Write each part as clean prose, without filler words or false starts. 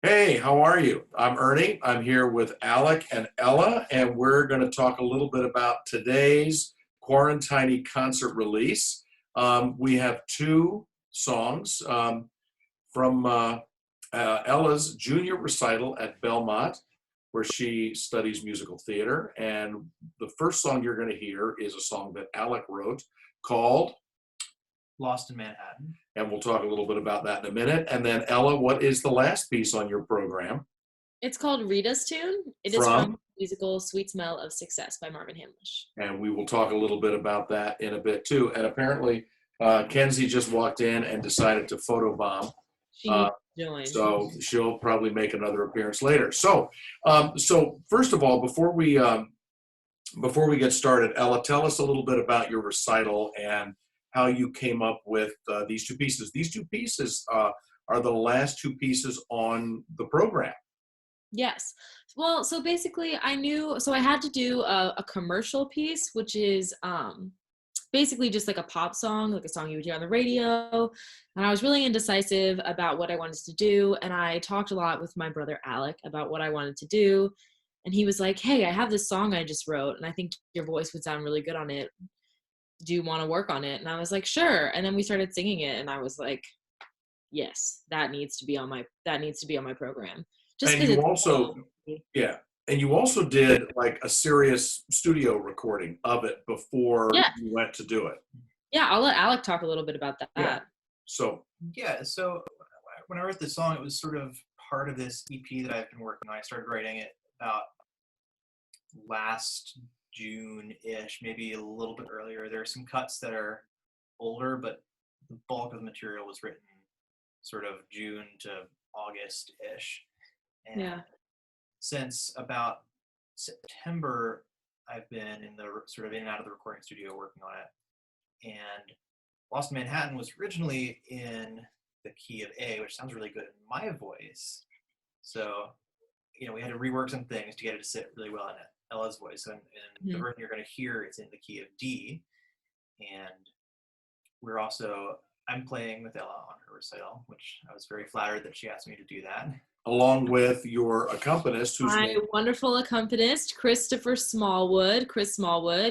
Hey, how are you? I'm Ernie. I'm here with Alec and Ella, and we're going to talk a little bit about today's QuaranTiny concert release. We have two songs from Ella's junior recital at Belmont, where she studies musical theater. And the first song you're going to hear is a song that Alec wrote called Lost in Manhattan. And we'll talk a little bit about that in a minute. And then Ella, what is the last piece on your program? It's called Rita's Tune. It is from the musical Sweet Smell of Success by Marvin Hamlish. And we will talk a little bit about that in a bit too. And apparently Kenzie just walked in and decided to photobomb. She joined. So she'll probably make another appearance later. So first of all, before we get started, Ella, tell us a little bit about your recital and how you came up with these two pieces. These two pieces are the last two pieces on the program. Yes. Well, so basically I had to do a commercial piece, which is basically just like a pop song, like a song you would hear on the radio. And I was really indecisive about what I wanted to do. And I talked a lot with my brother Alec about what I wanted to do. And he was like, hey, I have this song I just wrote, and I think your voice would sound really good on it. Do you want to work on it? And I was like, sure. And then we started singing it, and I was like, yes, that needs to be on my program. Just and you also, yeah. And you also did like a serious studio recording of it before you went to do it. Yeah, I'll let Alec talk a little bit about that. Yeah. So when I wrote this song, it was sort of part of this EP that I've been working on. I started writing it about last June-ish, maybe a little bit earlier. There are some cuts that are older, but the bulk of the material was written sort of June to August-ish. And since about September, I've been in the sort of in and out of the recording studio working on it. And Lost in Manhattan was originally in the key of A, which sounds really good in my voice. So, we had to rework some things to get it to sit really well in Ella's voice. And the version you're going to hear, it's in the key of D. And I'm playing with Ella on her recital, which I was very flattered that she asked me to do that. Along with your accompanist, who's my wonderful accompanist, Chris Smallwood.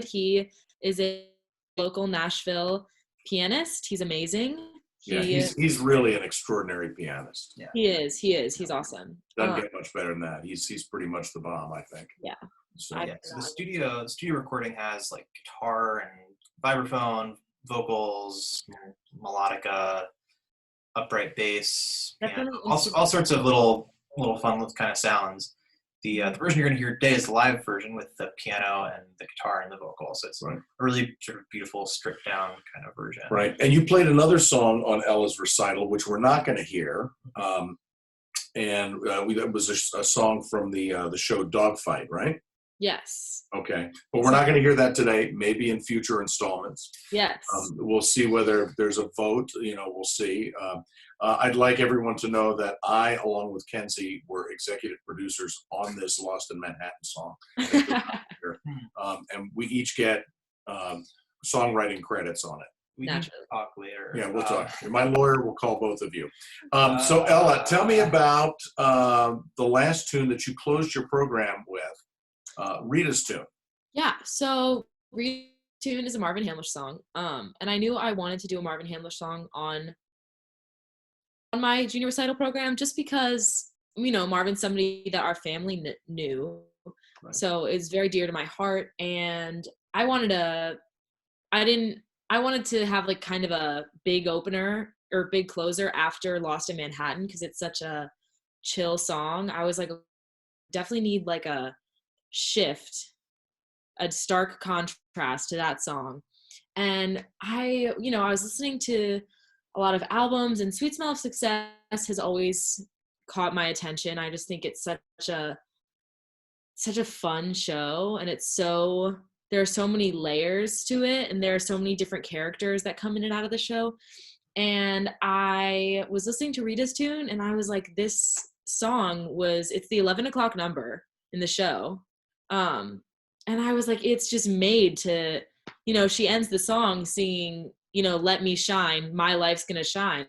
He is a local Nashville pianist. He's amazing. He's really an extraordinary pianist. Yeah. He is. He's awesome. Doesn't get much better than that. He's pretty much the bomb, I think. Yeah. So the studio recording has like guitar and vibraphone, vocals, melodica, upright bass, all sorts of little fun kind of sounds. The version you're going to hear today is the live version with the piano and the guitar and the vocals. So it's a really sort of beautiful, stripped down kind of version. Right. And you played another song on Ella's recital, which we're not going to hear. That was a song from the show Dogfight, right? Yes. Okay. But we're not going to hear that today, maybe in future installments. Yes. We'll see whether there's a vote. We'll see. I'd like everyone to know that I, along with Kenzie, were executive producers on this Lost in Manhattan song. And we each get songwriting credits on it. We can talk later. Yeah, we'll talk. My lawyer will call both of you. So Ella, tell me about the last tune that you closed your program with, Rita's Tune. Yeah, so Rita's Tune is a Marvin Hamlish song. And I knew I wanted to do a Marvin Hamlish song on my junior recital program just because, Marvin's somebody that our family knew. Right. So it's very dear to my heart. And I wanted to have like kind of a big opener or big closer after Lost in Manhattan because it's such a chill song. I was like, definitely need like a shift, a stark contrast to that song. And I was listening to a lot of albums, and Sweet Smell of Success has always caught my attention. I just think it's such a fun show, and there are so many layers to it, and there are so many different characters that come in and out of the show. And I was listening to Rita's Tune, and I was like, this song it's the 11 o'clock number in the show. And I was like, it's just made to, she ends the song singing let me shine, my life's gonna shine.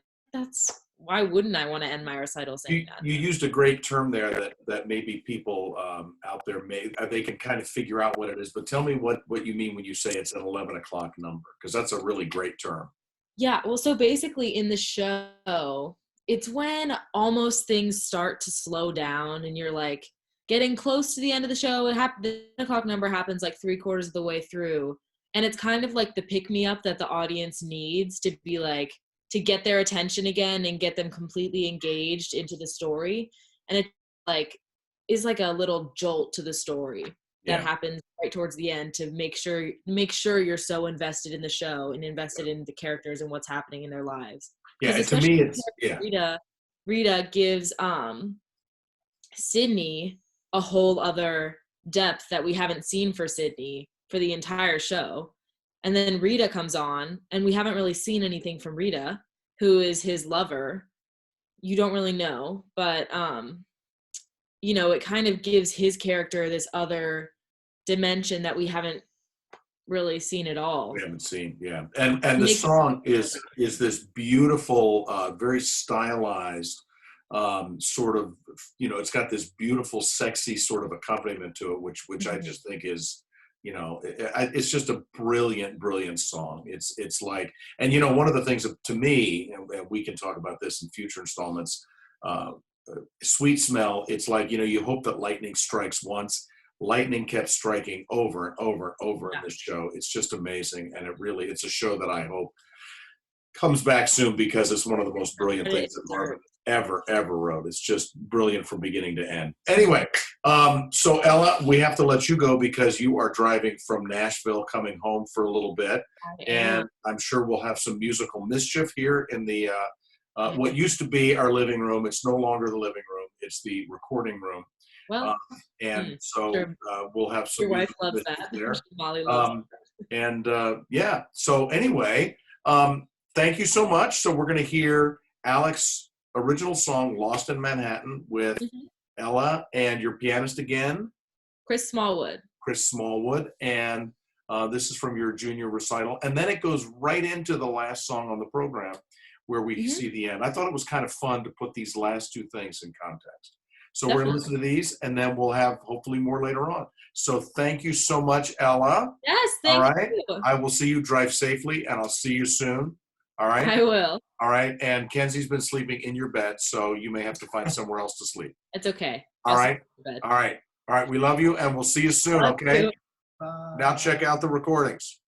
Why wouldn't I want to end my recital saying that? You used a great term there that maybe people out there they can kind of figure out what it is. But tell me what you mean when you say it's an 11 o'clock number, because that's a really great term. Yeah, well, so basically in the show, it's when almost things start to slow down and you're like getting close to the end of the show. The 10 o'clock number happens like 3/4 of the way through. And it's kind of like the pick me up that the audience needs to be like, to get their attention again and get them completely engaged into the story. And it like is like a little jolt to the story that happens right towards the end to make sure you're so invested in the show and invested in the characters and what's happening in their lives. Yeah, and to me it's Rita gives Sydney a whole other depth that we haven't seen for Sydney for the entire show. And then Rita comes on, and we haven't really seen anything from Rita, who is his lover. You don't really know, but it kind of gives his character this other dimension that we haven't really seen at all. We haven't seen, yeah. And the song is this beautiful, very stylized sort of, it's got this beautiful, sexy sort of accompaniment to it, which I just think is, it's just a brilliant, brilliant song. It's like, and one of the things to me, and we can talk about this in future installments, Sweet Smell, it's like, you hope that lightning strikes once. Lightning kept striking over and over and over in this show. It's just amazing. And it's a show that I hope comes back soon, because it's one of the most brilliant things that Marvin ever wrote. It's just brilliant from beginning to end. Anyway, so Ella, we have to let you go because you are driving from Nashville coming home for a little bit. And I'm sure we'll have some musical mischief here in the what used to be our living room. It's no longer the living room. It's the recording room. Well, we'll have some. Your wife loves that. There. Molly loves that. So anyway, thank you so much. So we're going to hear Alec's original song, Lost in Manhattan, with Ella and your pianist again, Chris Smallwood. And this is from your junior recital. And then it goes right into the last song on the program where we see the end. I thought it was kind of fun to put these last two things in context. So we're going to listen to these, and then we'll have hopefully more later on. So thank you so much, Ella. Yes, thank you. I will see you. Drive safely, and I'll see you soon. All right? I will. All right. And Kenzie's been sleeping in your bed, so you may have to find somewhere else to sleep. It's okay. All right? All right. We love you, and we'll see you soon, okay? Bye. Now check out the recordings.